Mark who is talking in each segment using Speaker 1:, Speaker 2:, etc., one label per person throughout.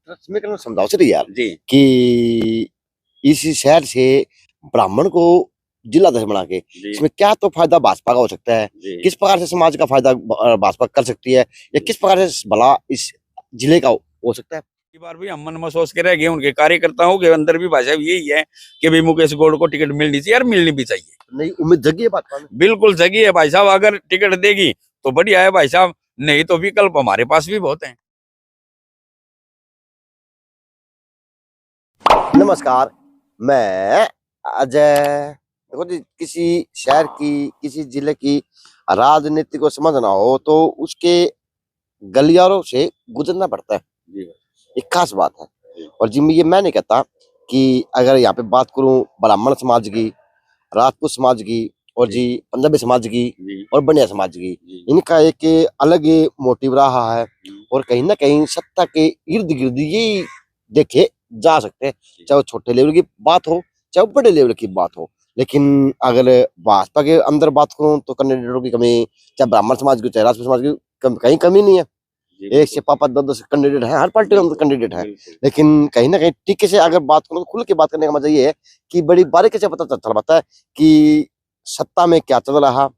Speaker 1: समीकरण समझाओ सर यार
Speaker 2: जी
Speaker 1: कि इस शहर से ब्राह्मण को जिला अध्यक्ष बना के
Speaker 2: जी
Speaker 1: इसमें क्या तो फायदा भाजपा का हो सकता है,
Speaker 2: जी
Speaker 1: किस प्रकार से समाज का फायदा भाजपा कर सकती है, या किस प्रकार से भला इस जिले का हो सकता है।
Speaker 2: की बार भी हम मन में सोच के रह गए, उनके कार्यकर्ताओं के अंदर भी भाई साहब यही है कि भाई मुकेश गौड़ को टिकट मिलनी चाहिए, यार मिलनी भी चाहिए।
Speaker 1: नहीं उम्मीद जगी है भाजपा में।
Speaker 2: बिल्कुल जगी है भाई साहब, अगर टिकट देगी तो बढ़िया है भाई साहब, नहीं तो विकल्प हमारे पास भी बहुत हैं।
Speaker 1: नमस्कार, मैं अजय। देखो जी, किसी शहर की किसी जिले की राजनीति को समझना हो तो उसके गलियारों से गुजरना पड़ता है,
Speaker 2: जी
Speaker 1: एक खास बात है। और जी ये मैं नहीं कहता कि अगर यहाँ पे बात करूं ब्राह्मण समाज की, राजपूत समाज की और जी पंजाबी समाज की
Speaker 2: जी
Speaker 1: और बनिया समाज की,
Speaker 2: जी
Speaker 1: इनका एक अलग मोटिव रहा है और कहीं ना कहीं सत्ता के इर्द गिर्द ये देखे जा सकते हैं, चाहे वो छोटे लेवल की बात हो चाहे वो बड़े लेवल की बात हो। लेकिन अगर भाजपा के अंदर बात करूं तो कैंडिडेटों की कमी, चाहे ब्राह्मण समाज की चाहे राजपूत समाज की, कहीं कमी नहीं है।
Speaker 2: जी
Speaker 1: एक से पापा 10 कैंडिडेट है, हर पार्टी में कैंडिडेट है।
Speaker 2: बिल्कुल।
Speaker 1: लेकिन कहीं ना कहीं टीके से अगर बात करूं तो खुल के बात करने का मजा ये है कि बड़ी बारीकी से पता चल पाता है कि सत्ता में क्या चल रहा,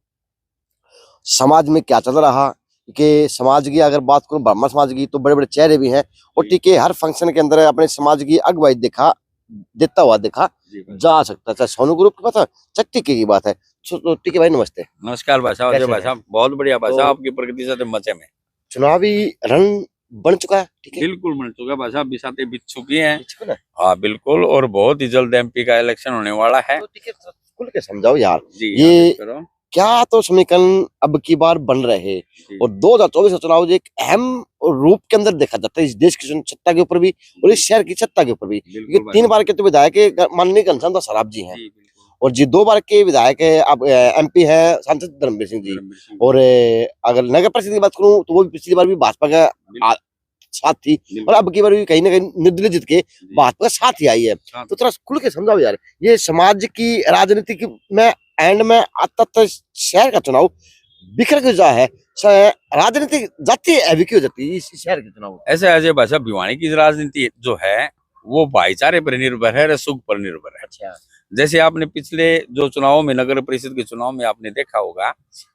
Speaker 1: समाज में क्या चल रहा। कि समाज की अगर बात करूं ब्राह्मण समाज की तो बड़े बड़े चेहरे भी हैं और टीके हर फंक्शन के अंदर अपने समाज की अगुवाई देता हुआ देखा जा सकता है। चाहे सोनू ग्रुप की बात है चाहे टीके की बात है। तो टीके भाई नमस्ते।
Speaker 2: नमस्कार भाई साहब,
Speaker 1: कैसे
Speaker 2: अजय भाई
Speaker 1: हैं?
Speaker 2: साहब, बहुत बढ़िया भाई
Speaker 1: तो
Speaker 2: साहब, आपकी प्रगति से मचे में।
Speaker 1: चुनावी रण बन चुका है, ठीक है,
Speaker 2: बिल्कुल बन चुका है भाई साहब, बिसाते बीत चुकी हैं।
Speaker 1: ठीक है ना?
Speaker 2: हाँ बिल्कुल, और बहुत ही जल्द एमपी का इलेक्शन होने वाला है।
Speaker 1: तो ठीक है, खुल के समझाओ यार,
Speaker 2: जी
Speaker 1: ये
Speaker 2: करो।
Speaker 1: क्या तो समीकरण अब की बार बन रहे हैं और 2024 का चुनाव जो एक अहम रूप के अंदर देखा जाता है इस देश की सत्ता के ऊपर भी और इस शहर की सत्ता के ऊपर भी। क्योंकि 3 बार के तो विधायक माननीय घनश्याम दास सराफ जी हैं और जी 2 बार के विधायक अब एमपी है सांसद धर्मवीर सिंह जी। और अगर नगर परिषद की बात करूं तो वो भी पिछली बार भी भाजपा का साथ थी और अब की बार भी कहीं ना कहीं निर्दलीय जीत के भाजपा का साथ ही आई है। तो थोड़ा खुल के समझाओ यार, ये समाज की राजनीति की में एंड में आता तो शहर का चुनाव बिखर के जा है, राजनीति जाती है हैवी क्यों जाती है इस शहर के चुनाव।
Speaker 2: ऐसे अजय भाई साहब, भिवानी की राजनीति जो है वो भाईचारे पर निर्भर है, रसूख पर निर्भर है।
Speaker 1: अच्छा,
Speaker 2: जैसे आपने पिछले जो चुनाव में, नगर परिषद के चुनाव में आपने देखा होगा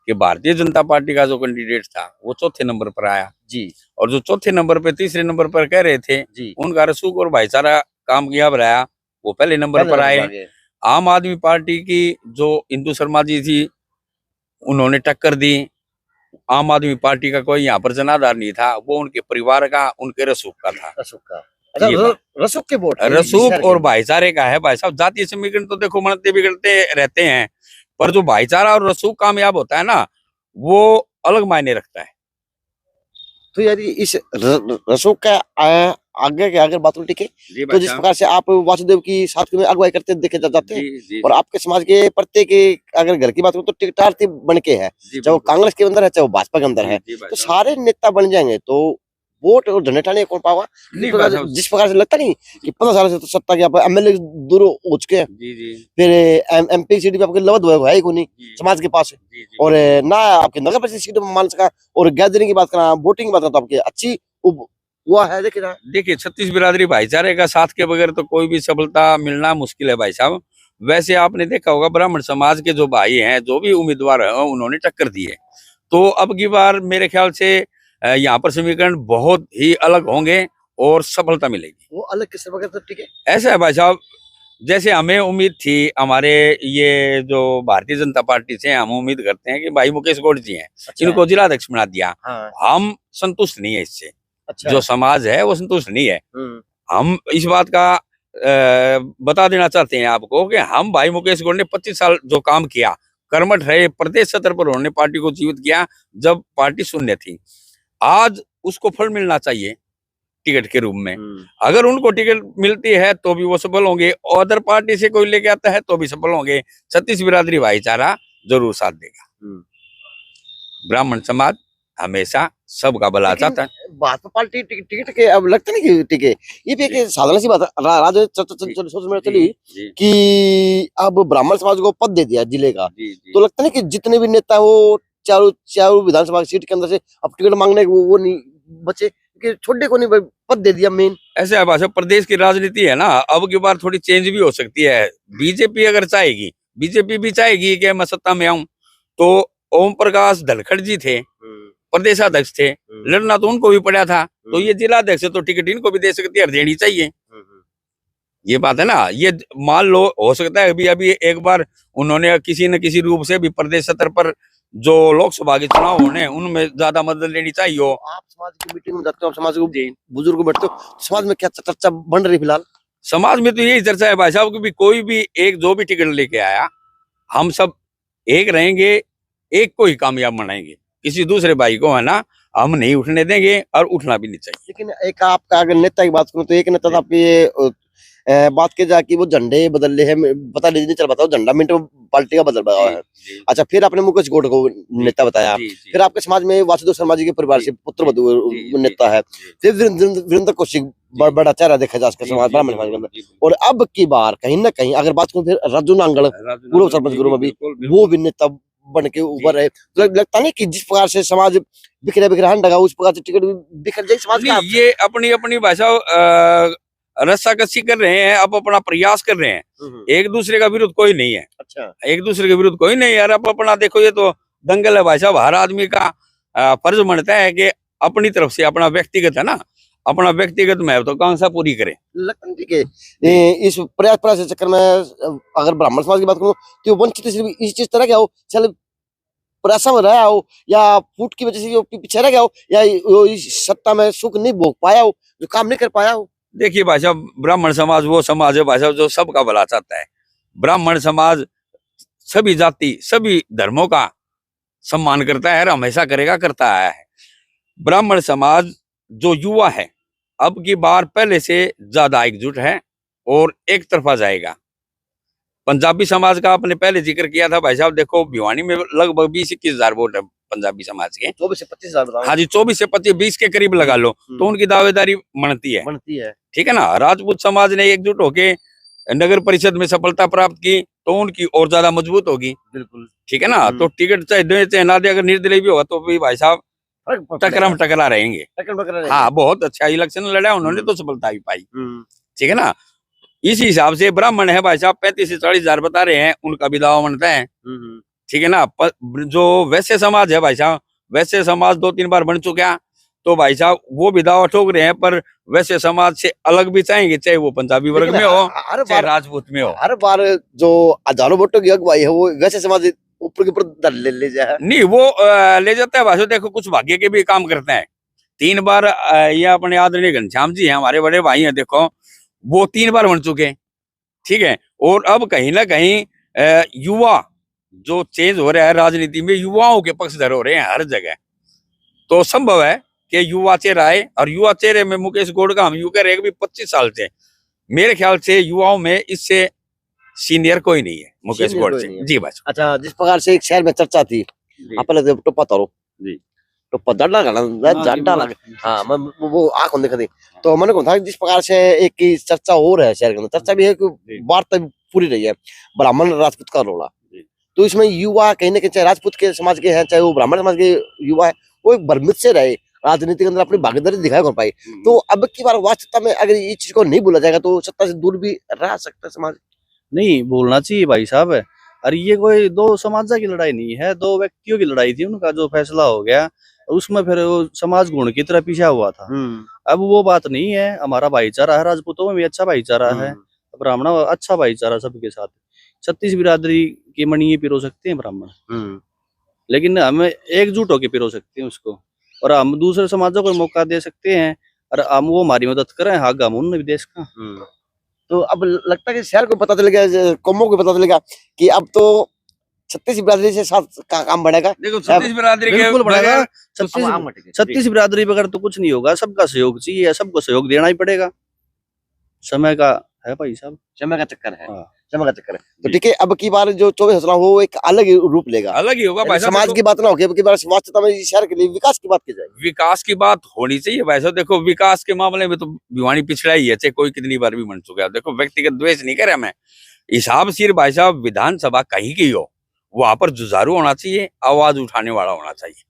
Speaker 2: कि भारतीय जनता पार्टी का जो कैंडिडेट था वो चौथे नंबर पर आया
Speaker 1: जी,
Speaker 2: और जो चौथे नंबर पे तीसरे नंबर पर कह रहे थे
Speaker 1: जी,
Speaker 2: उनका रसूख और भाईचारा काम किया रहा, वो पहले नंबर पर आए। आम आदमी पार्टी की जो इंदु शर्मा जी थी उन्होंने टक्कर दी। आम आदमी पार्टी का कोई यहाँ पर जनाधार नहीं था, वो उनके परिवार का, उनके रसूख का था।
Speaker 1: रसूख का, अच्छा, रसूख के वोट
Speaker 2: रसूख और भाईचारे का है भाई साहब। जातीय समीकरण तो देखो बनते बिगड़ते रहते हैं, पर जो भाईचारा और रसूख कामयाब होता है ना, वो अलग मायने रखता है।
Speaker 1: तो यार इस रसूख का आगे के अगर बात ठीक है तो जिस प्रकार से आप वासुदेव की साथ में अगुवाई करते देखे जाते हैं और आपके समाज के प्रत्येक अगर घर की बात करूं तो टिकटार्थी बन के है, चाहे वो कांग्रेस के अंदर है चाहे वो भाजपा के अंदर है, तो सारे नेता बन जाएंगे तो वोट और झंडे टाने कौन पावा। जिस प्रकार से लगता नहीं कि 15 साल से तो सत्ता के आप एमएलए दूर हो चुके हैं, फिर एमपी सीट पे आपके लवद है को नहीं समाज के पास, और ना आपके नगर परिषद सीट में मान सका, और गैदरिंग की बात करा, वोटिंग की बात करा तो आपकी अच्छी हुआ है।
Speaker 2: देखिए छत्तीस बिरादरी भाईचारे का साथ के बगैर तो कोई भी सफलता मिलना मुश्किल है भाई साहब। वैसे आपने देखा होगा ब्राह्मण समाज के जो भाई हैं, जो भी उम्मीदवार हैं, उन्होंने टक्कर दी है। तो अब की बार मेरे ख्याल से यहाँ पर समीकरण बहुत ही अलग होंगे और सफलता मिलेगी।
Speaker 1: वो अलग किस प्रकार से, ठीक है,
Speaker 2: ऐसा है भाई साहब, जैसे हमें उम्मीद थी, हमारे ये जो भारतीय जनता पार्टी से हम उम्मीद करते हैं कि भाई मुकेश गौड़ जी हैं,
Speaker 1: अच्छा,
Speaker 2: इनको जिला अध्यक्ष बना दिया।
Speaker 1: हाँ,
Speaker 2: हम संतुष्ट नहीं है इससे।
Speaker 1: अच्छा,
Speaker 2: जो समाज है वो संतुष्ट नहीं है। हम इस बात का बता देना चाहते हैं आपको कि हम भाई मुकेश गौड़ ने 25 साल जो काम किया, कर्मठ रहे, प्रदेश स्तर पर उन्होंने पार्टी को जीवित किया जब पार्टी शून्य थी। आज उसको फल मिलना चाहिए टिकट के रूप में। अगर उनको टिकट मिलती है तो भी वो सफल होंगे, और अदर पार्टी से कोई लेके आता है तो भी सफल होंगे। छत्तीस बिरादरी भाईचारा जरूर साथ देगा। ब्राह्मण समाज हमेशा सबका भला चाहता है।
Speaker 1: भाजपा पार्टी टिकट के अब लगता नहीं कि टिके, ये भी एक साधारण सी बात है, सोच में चली कि अब ब्राह्मण समाज को पद दे दिया जिले का, तो लगता नहीं कि जितने भी नेता वो चारों विधानसभा सीट के अंदर से अब टिकट मांगने वो नहीं बचे, कि छोटे को नहीं भाई पद दे दिया मेन।
Speaker 2: ऐसे है भाई साहब, प्रदेश की राजनीति है ना, अब की बार थोड़ी चेंज भी हो सकती है। बीजेपी अगर चाहेगी, बीजेपी भी चाहेगी कि मैं सत्ता में आऊं, तो ओम प्रकाश धनखड़ जी थे, प्रदेशाध्यक्ष थे, लड़ना तो उनको भी पड़ा था, तो ये जिलाध्यक्ष है तो टिकट इनको भी दे सकती है, देनी चाहिए। ये बात है ना। ये मान लो हो सकता है अभी अभी एक बार उन्होंने किसी न किसी रूप से भी प्रदेश स्तर पर जो लोकसभा के चुनाव होने उनमें ज्यादा मदद लेनी चाहिए हो।
Speaker 1: आप समाज की मीटिंग में जाते हो, आप समाज के बुजुर्ग को बैठते हो, समाज में क्या चर्चा बन रही फिलहाल?
Speaker 2: समाज में तो यही चर्चा है भाई साहब कि भी कोई भी एक जो भी टिकट लेके आया, हम सब एक रहेंगे, एक को ही कामयाब बनाएंगे, किसी दूसरे भाई को है ना हम नहीं उठने देंगे और उठना भी नहीं चाहिए।
Speaker 1: लेकिन एक आपका अगर नेता की बात करूं तो एक नेता तो आपकी ये बात की जाए कि वो झंडे बदल रहे हैं, पता नहीं चल पाता, झंडा मिनट में पार्टी का बदल रहा है। अच्छा, फिर आपने मुकेश गौड़ को नेता बताया, फिर आपके समाज में वासुदेव शर्मा जी के परिवार से पुत्र नेता है, फिर वीरेंद्र कौशिक बड़ा चेहरा देखा जा सकता समाज ब्राह्मण समाज के अंदर। और अब की बार कहीं ना कहीं अगर बात करूं फिर राजू नांगल पूर्व सरपंच गुरु में भी वो भी नेता बन के ऊपर है, तो लगता नहीं कि जिस प्रकार से समाज बिखरे बिखरे हंडगा उस प्रकार से टिकट भी बिखर जाए समाज का।
Speaker 2: ये अपनी अपनी भाषा रस्साकसी कर रहे हैं, अब अपना प्रयास कर रहे हैं, एक दूसरे का विरोध कोई नहीं है।
Speaker 1: अच्छा,
Speaker 2: एक दूसरे के विरुद्ध कोई नहीं यार, अब अपना देखो ये तो दंगल है भाई साहब। हर आदमी का फर्ज बनता है कि अपनी तरफ से अपना व्यक्तिगत है ना, अपना व्यक्तिगत महत्वाकांक्षा पूरी करे।
Speaker 1: ठीक है, इस प्रयास के चक्कर में अगर ब्राह्मण समाज की बात करूं तो वंचित सिर्फ इस चीज तरह क्या हो, चल प्रयास में रहा हो या फूट की वजह से पीछे रह गया हो या इस सत्ता में सुख नहीं भोग पाया हो, जो काम नहीं कर पाया हो।
Speaker 2: देखिए भाई साहब, ब्राह्मण समाज वो समाज है भाई साहब जो सबका भला चाहता है। ब्राह्मण समाज सभी जाति सभी धर्मों का सम्मान करता है और हमेशा करेगा, करता आया है। ब्राह्मण समाज जो युवा है अब की बार पहले से ज्यादा एकजुट है और एक तरफा जाएगा। पंजाबी समाज का आपने पहले जिक्र किया था भाई साहब, देखो भिवानी में लगभग 20-21 हजार वोट है पंजाबी समाज के,
Speaker 1: 24 से 25 हजार।
Speaker 2: हाँ जी, 24 से 25, 20 के करीब लगा लो, तो उनकी दावेदारी बनती है। ठीक है ना। राजपूत समाज ने एकजुट होके नगर परिषद में सफलता प्राप्त की तो उनकी और ज्यादा मजबूत होगी।
Speaker 1: बिल्कुल
Speaker 2: ठीक है ना। तो टिकट चाहे दे चाहे ना दे, अगर निर्दलीय भी होगा तो भी भाई साहब टकरा रहेंगे। हाँ, बहुत अच्छा इलेक्शन लड़ा उन्होंने तो सफलता भी पाई। ठीक है ना। इस हिसाब से ब्राह्मण है भाई साहब 35 से 40 हजार बता रहे हैं, उनका भी दावा बनता है। ठीक है ना। जो वैश्य समाज है भाई साहब, वैश्य समाज 2-3 बार बन चुका, तो भाई साहब वो भी दावा ठोक रहे हैं, पर वैश्य समाज से अलग भी चाहेंगे, चाहे वो पंजाबी वर्ग में हो चाहे राजपूत में हो।
Speaker 1: हर बार जो हजारों वोटों की अगुवाई है वो वैश्य समाज ऊपर के ऊपर ले जाए
Speaker 2: नहीं, वो ले जाता है भाई साहब। देखो कुछ भाग्य के भी काम करते हैं। 3 बार ये अपने आदरणीय घनश्याम जी हैं, हमारे बड़े भाई हैं, देखो वो 3 बार बन चुके। ठीक है। और अब कहीं ना कहीं युवा जो चेंज हो रहा है राजनीति में, युवाओं के पक्षधर हो रहे हैं हर जगह, तो संभव है कि युवा चेहरा आए। और युवा चेहरे में मुकेश गौड़ का हम यूं कह रहे हैं कि 25 साल से मेरे ख्याल से युवाओं में इससे सीनियर कोई नहीं है मुकेश गौड़ से। जी बस।
Speaker 1: अच्छा, जिस प्रकार से एक शहर में चर्चा थी, आप पहले टोपा तारो
Speaker 2: जी,
Speaker 1: टोपा डंडा लगा, हाँ वो आंख देखा थी, तो मैंने कहा था जिस प्रकार से एक की चर्चा हो रहा है शहर के अंदर, चर्चा भी है कि वार्ता पूरी रही है ब्राह्मण राजपूत का रोला, तो इसमें युवा कहीं ना कहीं चाहे राजपूत के समाज के हैं चाहे वो ब्राह्मण समाज के युवा है, वो एक भ्रमित से रहे, राजनीति के अंदर अपनी भागीदारी दिखाई कर पाई। तो अब की बार वास्तवता में अगर ये चीज को नहीं बोला जाएगा तो सत्ता से दूर भी रह सकता है समाज।
Speaker 3: नहीं बोलना चाहिए भाई साहब। अरे ये कोई 2 समाज की लड़ाई नहीं है, 2 व्यक्तियों की लड़ाई थी, उनका जो फैसला हो गया उसमें फिर वो समाज गुण की तरह पीछा हुआ था। अब वो बात नहीं है, हमारा भाईचारा है, राजपूतों में भी अच्छा भाईचारा है, ब्राह्मण अच्छा भाईचारा सबके साथ। 36 बिरादरी की मणि पिरो सकते हैं ब्राह्मण, लेकिन हमें एकजुट होकर पिरो सकते हैं उसको, और हम दूसरे समाजों को मौका दे सकते हैं और हम वो हमारी मदद करें, हाँ हम उन देश का।
Speaker 1: तो अब लगता है कि शहर को पता चलेगा, कौमों को पता चलेगा कि अब तो 36 बिरादरी से साथ का काम बढ़ेगा।
Speaker 2: देखो 36 बिरादरी के
Speaker 3: बिल्कुल बढ़ेगा।
Speaker 2: तो
Speaker 3: 36 बिरादरी बगैर तो कुछ नहीं होगा, सबका सहयोग चाहिए, सबको सहयोग देना ही पड़ेगा। समय का है भाई साहब,
Speaker 1: समय का चक्कर है, समय का चक्कर है। तो ठीक है, अब की बार जो 24 चुनाव वो एक अलग ही रूप लेगा,
Speaker 2: अलग ही होगा भाई साहब।
Speaker 1: समाज की बात ना होगी, अब की बार वास्तवता में शहर के लिए विकास की बात की जाए,
Speaker 2: विकास की बात होनी चाहिए भाई साहब। देखो विकास के मामले में तो भिवानी पिछड़ा ही है, चाहे कोई कितनी बार भी बन चुका है। देखो व्यक्तिगत द्वेष नहीं करे मैं, हिसाब सिर्फ भाई साहब विधानसभा कहीं की हो वहां पर जुझारू होना चाहिए, आवाज उठाने वाला होना चाहिए।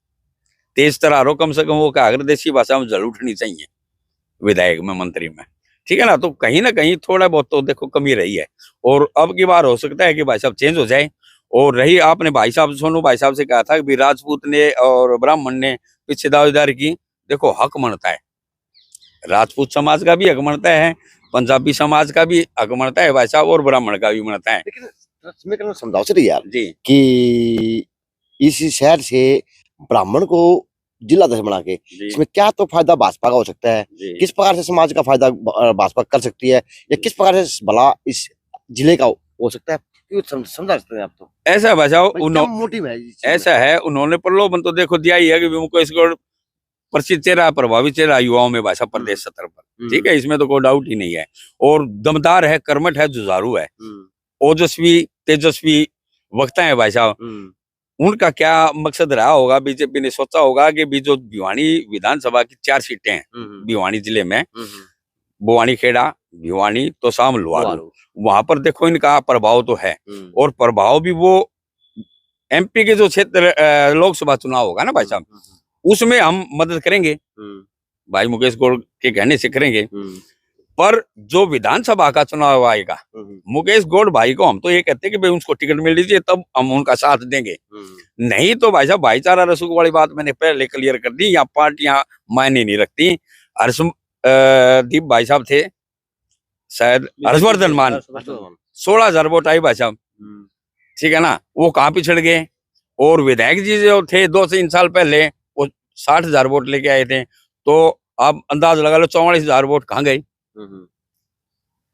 Speaker 2: तेज तरारो कम से कम वो क्या अगर देसी भाषा में जल उठनी चाहिए विधायक में, मंत्री में, ठीक है ना। तो कहीं ना कहीं थोड़ा बहुत तो देखो कमी रही है, और अब की बार हो सकता है कि भाई साहब चेंज हो जाए। और रही आपने भाई साहब सोनू भाई साहब से कहा था कि राजपूत ने और ब्राह्मण ने पीछे दावेदारी की, देखो हक मनता है, राजपूत समाज का भी हक मनता है, पंजाबी समाज का भी हक मनता है भाई साहब, और ब्राह्मण का भी मनता है।
Speaker 1: लेकिन समीकरण समझाओ सर यार
Speaker 2: जी
Speaker 1: कि इस शहर से ब्राह्मण को जिला अध्यक्ष बना के
Speaker 2: जी
Speaker 1: इसमें क्या तो फायदा भाजपा का हो सकता है,
Speaker 2: जी।
Speaker 1: किस प्रकार से समाज का फायदा भाजपा कर सकती है, या किस प्रकार से भला इस जिले का हो सकता है, क्यों समझा सकते हैं आप? तो
Speaker 2: ऐसा है भाई साहब,
Speaker 1: भाई क्या मोटिव है इस चीज में?
Speaker 2: ऐसा है, उन्होंने प्रलोभन तो देखो दिया ही है कि मुकेश गौड़ प्रसिद्ध चेहरा, प्रभावी चेहरा युवाओं में भाषा प्रदेश सत्र पर, ठीक है, इसमें तो कोई डाउट ही नहीं है। और दमदार है, कर्मठ है, जुझारू है, ओजस्वी तेजस्वी वक्ता है भाई साहब। उनका क्या मकसद रहा होगा, बीजेपी ने सोचा होगा कि भी जो भिवानी विधानसभा की 4 सीटें हैं भिवानी जिले में, बुवानी खेड़ा, भिवानी, तोसाम, लुहारू, वहां पर देखो इनका प्रभाव तो है, और प्रभाव भी वो एमपी के जो क्षेत्र लोकसभा चुनाव होगा ना भाई साहब, उसमें हम मदद करेंगे भाई मुकेश गौड़ के कहने से करेंगे। पर जो विधानसभा का चुनाव आएगा, मुकेश गौड़ भाई को हम तो ये कहते हैं कि भाई उसको टिकट मिल लीजिए, तब हम उनका साथ देंगे। नहीं तो भाई साहब भाईचारा रसूख वाली बात मैंने पहले क्लियर कर दी, यहाँ पार्टियां मायने नहीं रखती। दीप भाई साहब थे, शायद हर्षवर्धन मान, 16,000 वोट आई भाई साहब, ठीक है ना, वो कहाँ पिछड़ गए। और विधायक जी जो थे 2-3 साल पहले वो 60,000 वोट लेके आए थे, तो आप अंदाज लगा लो 44,000 वोट कहाँ गए,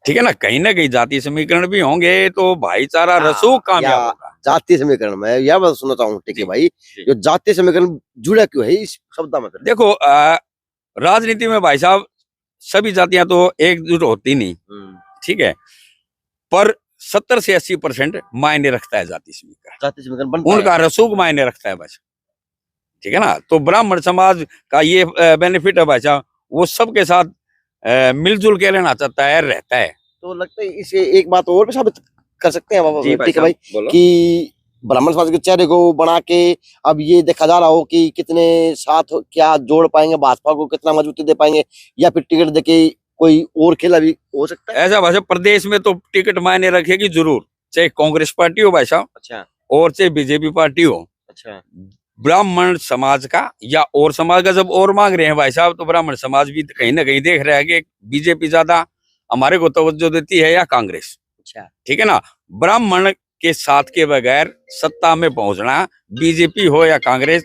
Speaker 2: ठीक है ना। कहीं ना कहीं जातीय समीकरण भी होंगे तो भाईचारा रसूख कामयाब होगा।
Speaker 1: जातीय समीकरण में यह बात सुनना चाहूँ, ठीक है भाई, जो जातीय समीकरण जुड़ा क्यों है इस शब्द में?
Speaker 2: देखो राजनीति में भाई साहब सभी जातियां तो एकजुट होती नहीं, ठीक है, पर 70 से 80% मायने रखता है जाति समीकरण,
Speaker 1: जातीय समीकरण बनता
Speaker 2: उनका रसूख मायने रखता है बस, ठीक है ना। तो ब्राह्मण समाज का ये बेनिफिट है भाई साहब, वो सबके साथ मिलजुल के रहना चाहता है, रहता है।
Speaker 1: तो लगता है इसे एक बात और भी साबित कर सकते हैं
Speaker 2: जी
Speaker 1: ठीक है भाई,
Speaker 2: बोलो।
Speaker 1: कि ब्राह्मण समाज के चेहरे को बना के अब ये देखा जा रहा हो कि कितने साथ क्या जोड़ पाएंगे, भाजपा को कितना मजबूती दे पाएंगे, या फिर टिकट देके कोई और खेला भी हो सकता है।
Speaker 2: ऐसा भाई साहब प्रदेश में तो टिकट मायने रखेगी जरूर, चाहे कांग्रेस पार्टी हो भाई साहब,
Speaker 1: अच्छा,
Speaker 2: और चाहे बीजेपी पार्टी हो।
Speaker 1: अच्छा,
Speaker 2: ब्राह्मण समाज का या और समाज का जब और मांग रहे हैं भाई साहब, तो ब्राह्मण समाज भी कहीं ना कहीं देख रहा है कि बीजेपी ज्यादा हमारे को तवज्जो देती है या कांग्रेस,
Speaker 1: अच्छा,
Speaker 2: ठीक है ना। ब्राह्मण के साथ के बगैर सत्ता में पहुंचना बीजेपी हो या कांग्रेस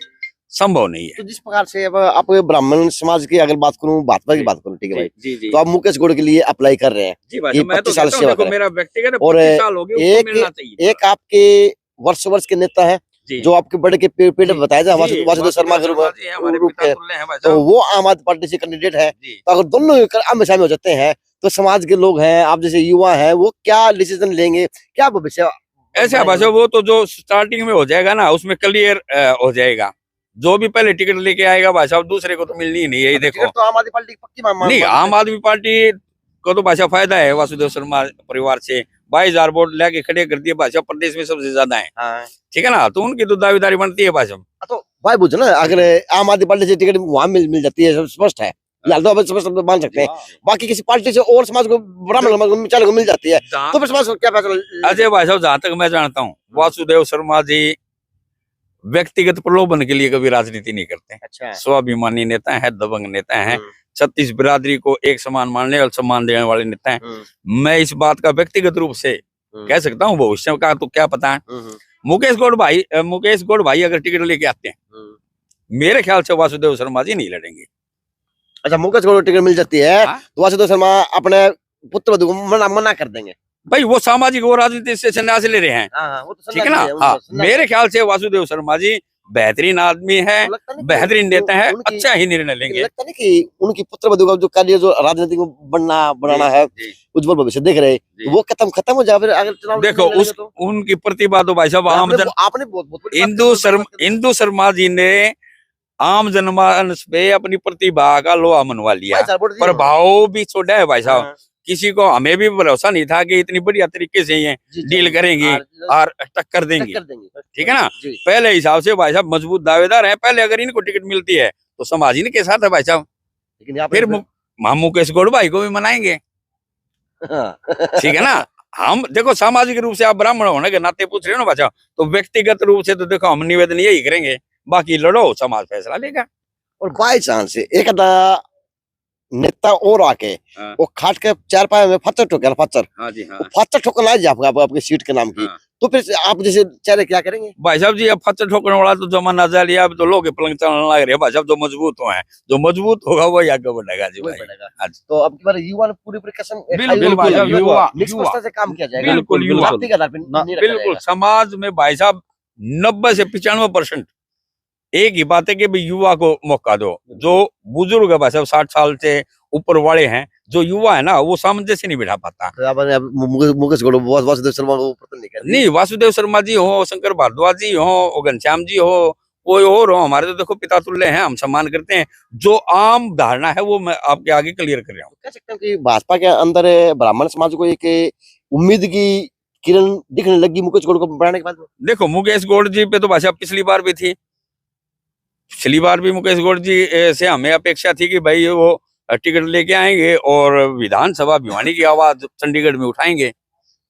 Speaker 2: संभव नहीं है।
Speaker 1: तो जिस प्रकार से अब आप ब्राह्मण समाज की अगर बात करूं, भाजपा की बात करूं, ठीक है भाई,
Speaker 2: जी जी
Speaker 1: तो आप मुकेश गौड़ के लिए अप्लाई कर रहे हैं
Speaker 2: जी भाई
Speaker 1: कि
Speaker 2: साहब, मैं तो
Speaker 1: 25 साल
Speaker 2: कहता हूं,
Speaker 1: सेवा
Speaker 2: देखो
Speaker 1: करें।
Speaker 2: मेरा व्यक्तिगत
Speaker 1: और
Speaker 2: 25 साल हो गए, उसको मिलना चाहिए।
Speaker 1: एक आपके वर्ष के नेता है
Speaker 2: जी।
Speaker 1: जो आपके बड़े के पेड़ बताया था,
Speaker 2: जी,
Speaker 1: वासुदेव शर्मा के रूप
Speaker 2: हमारे
Speaker 1: रूप
Speaker 2: पिता
Speaker 1: के,
Speaker 2: तुल्य हैं भाई
Speaker 1: तो
Speaker 2: साहब।
Speaker 1: वो आम आदमी पार्टी से कैंडिडेट है।
Speaker 2: जी।
Speaker 1: तो अगर दोनों आमने सामने हो जाते हैं तो समाज के लोग हैं, आप जैसे युवा हैं, वो क्या डिसीजन लेंगे, क्या भविष्य?
Speaker 2: ऐसा भाई साहब वो तो जो स्टार्टिंग में हो जाएगा ना, उसमें क्लियर हो जाएगा। जो भी पहले टिकट लेके आएगा भाई साहब, दूसरे को तो मिलनी ही नहीं है। ये देखो
Speaker 1: तो आम आदमी पार्टी की पक्की
Speaker 2: नहीं, आम आदमी पार्टी को तो भाई साहब फायदा है, वासुदेव शर्मा परिवार से 22,000 वोट लेके खड़े कर दिए भाई साहब, प्रदेश में सबसे ज्यादा है,
Speaker 1: हाँ।
Speaker 2: ठीक है ना। तो उनकी तो दावेदारी बनती है भाई साहब।
Speaker 1: तो भाई बुझो ना, अगर आम आदमी पार्टी से टिकट वहां मिल जाती है, सब स्पष्ट है, फिलहाल तो अब स्पष्ट मान सकते हैं। बाकी किसी पार्टी से और समाज को, ब्राह्मण समाज को, चालू को मिल जाती है, तो फिर समाज को क्या फैसला?
Speaker 2: अजय भाई साहब जहां तक मैं जानता हूँ, वासुदेव शर्मा जी व्यक्तिगत प्रलोभन के लिए कभी राजनीति नहीं करते।
Speaker 1: अच्छा,
Speaker 2: स्वाभिमानी नेता है, दबंग नेता है, 36 बिरादरी को एक समान मानने और सम्मान देने वाले नेता है। मैं इस बात का व्यक्तिगत रूप से कह सकता हूँ, भविष्य का तो क्या पता है। मुकेश गौड़ भाई अगर टिकट लेके आते हैं, मेरे ख्याल से वासुदेव शर्मा जी नहीं लड़ेंगे।
Speaker 1: अच्छा, मुकेश गौड़ को टिकट मिल जाती है
Speaker 2: हाँ?
Speaker 1: तो वासुदेव शर्मा अपने पुत्र वधू को मना कर देंगे
Speaker 2: भाई, वो सामाजिक और राजनीति से संन्यास ले रहे हैं,
Speaker 1: वो तो
Speaker 2: ठीक है ना। हाँ, मेरे ख्याल से वासुदेव शर्मा जी बेहतरीन आदमी है, बेहतरीन नेता है, अच्छा ही निर्णय लेंगे।
Speaker 1: लगता नहीं कि उनकी पुत्र वधू का जो कार्य, जो राजनीति को बनाना है, उज्जवल भविष्य देख रहे, तो वो खत्म हो जाए अगर चुनाव
Speaker 2: देखो उनकी प्रतिभा तो भाई साहब
Speaker 1: आपने
Speaker 2: इंदु शर्मा जी ने आम जनमानस पे अपनी प्रतिभा का लोहा मनवा लिया, प्रभाव भी छोड़ा है भाई साहब। किसी को हमें भी भरोसा नहीं था कि इतनी बढ़िया तरीके से ये डील करेंगे और टक्कर देंगे। ठीक है ना। पहले हिसाब से भाई साहब मजबूत दावेदार हैं। पहले अगर इनको टिकट मिलती है तो समाज इनके साथ है भाई साहब।
Speaker 1: लेकिन
Speaker 2: फिर हम मुकेश गौड़ भाई को भी मनाएंगे। ठीक है ना। हम देखो सामाजिक रूप से आप ब्राह्मण होने के नाते पूछ रहे हो ना भाई साहब, तो व्यक्तिगत रूप से तो देखो हम निवेदन यही करेंगे, बाकी लड़ो समाज फैसला लेगा।
Speaker 1: और बाई चांस एक आधा नेता और आके वो खाट के चार पाए में पत्थर ठोके पत्थर।
Speaker 2: हाँ जी हाँ।
Speaker 1: पत्थर ठोकना है आपको आपके सीट के नाम की। तो फिर आप जैसे चेहरे क्या करेंगे
Speaker 2: भाई साहब जी? अब पत्थर ठोकने वाला तो जमाना जा लिया, अब तो लोग पलंग चलने लग रहे हैं भाई साहब। जो मजबूत हो हैं, जो मजबूत होगा वही आगे बढ़ेगा जी भाई।
Speaker 1: तो अब की बार युवा ने पूरी कसम
Speaker 2: बिल्कुल
Speaker 1: से काम किया जाएगा।
Speaker 2: बिल्कुल समाज में भाई साहब 90 से 95% एक ही बात है कि भाई युवा को मौका दो। जो बुजुर्ग है भाई साहब 60 साल से ऊपर वाले हैं, जो युवा है ना वो सामंजस्य नहीं बिठा पाता।
Speaker 1: मुकेश गौड़ वासुदेव शर्मा को
Speaker 2: नहीं, वासुदेव शर्मा जी हो, शंकर भारद्वाज जी हो, घनश्याम जी हो, कोई और हो, हमारे तो देखो पिता तुल्य हैं, हम सम्मान करते हैं। जो आम धारणा है वो मैं आपके आगे क्लियर कर रहा हूँ।
Speaker 1: कह सकते हैं कि भाजपा के अंदर ब्राह्मण समाज को एक उम्मीद की किरण दिखने लगी मुकेश गौड़ को बढ़ाने के बाद। देखो
Speaker 2: मुकेश गौड़ जी पे तो भाई साहब पिछली बार भी थी, पिछली बार भी मुकेश गौड़ जी से हमें अपेक्षा थी कि भाई वो टिकट लेके आएंगे और विधानसभा भिवानी की आवाज चंडीगढ़ में उठाएंगे।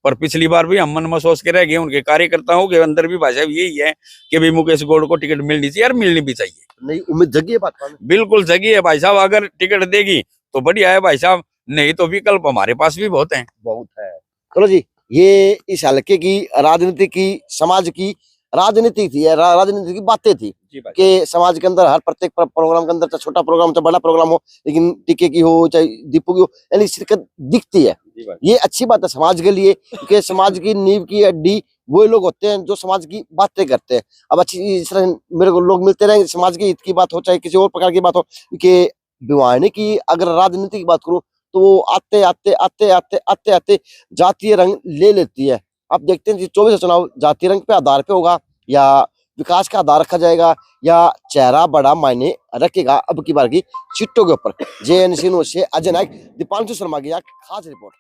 Speaker 2: पर पिछली बार भी हम मन में सोच के रह गए। उनके कार्यकर्ताओं के अंदर भी भाई साहब यही है कि भाई मुकेश गौड़ को टिकट मिलनी चाहिए और मिलनी भी चाहिए।
Speaker 1: नहीं, उम्मीद जगी है बात।
Speaker 2: बिल्कुल जगी है भाई साहब। अगर टिकट देगी तो बढ़िया है भाई साहब, नहीं तो विकल्प हमारे पास भी बहुत है।
Speaker 1: चलो जी, ये इस हल्के की राजनीति की समाज की राजनीति थी, राजनीति की बातें थी कि समाज के अंदर हर प्रत्येक प्रोग्राम के अंदर, चाहे छोटा प्रोग्राम चाहे बड़ा प्रोग्राम हो, लेकिन टीके की हो चाहे दीपू की हो, यानी शिरकत दिखती है। ये अच्छी बात है समाज के लिए, क्योंकि समाज की नींव की हड्डी वो लोग होते हैं जो समाज की बातें करते हैं। अब अच्छी इस तरह मेरे को लोग मिलते रहेंगे, समाज के हित की बात हो चाहे किसी और प्रकार की बात हो। क्योंकि भिवानी की अगर राजनीति की बात करूं तो वो आते आते आते आते आते आते जातीय रंग ले लेती है। आप देखते हैं 24 चुनाव जातीय रंग पे आधार पे होगा या विकास का आधार रखा जाएगा या चेहरा बड़ा मायने रखेगा। अब की बार की सीटों के ऊपर JNC से अजय नायक, दीपांशु शर्मा की खास रिपोर्ट।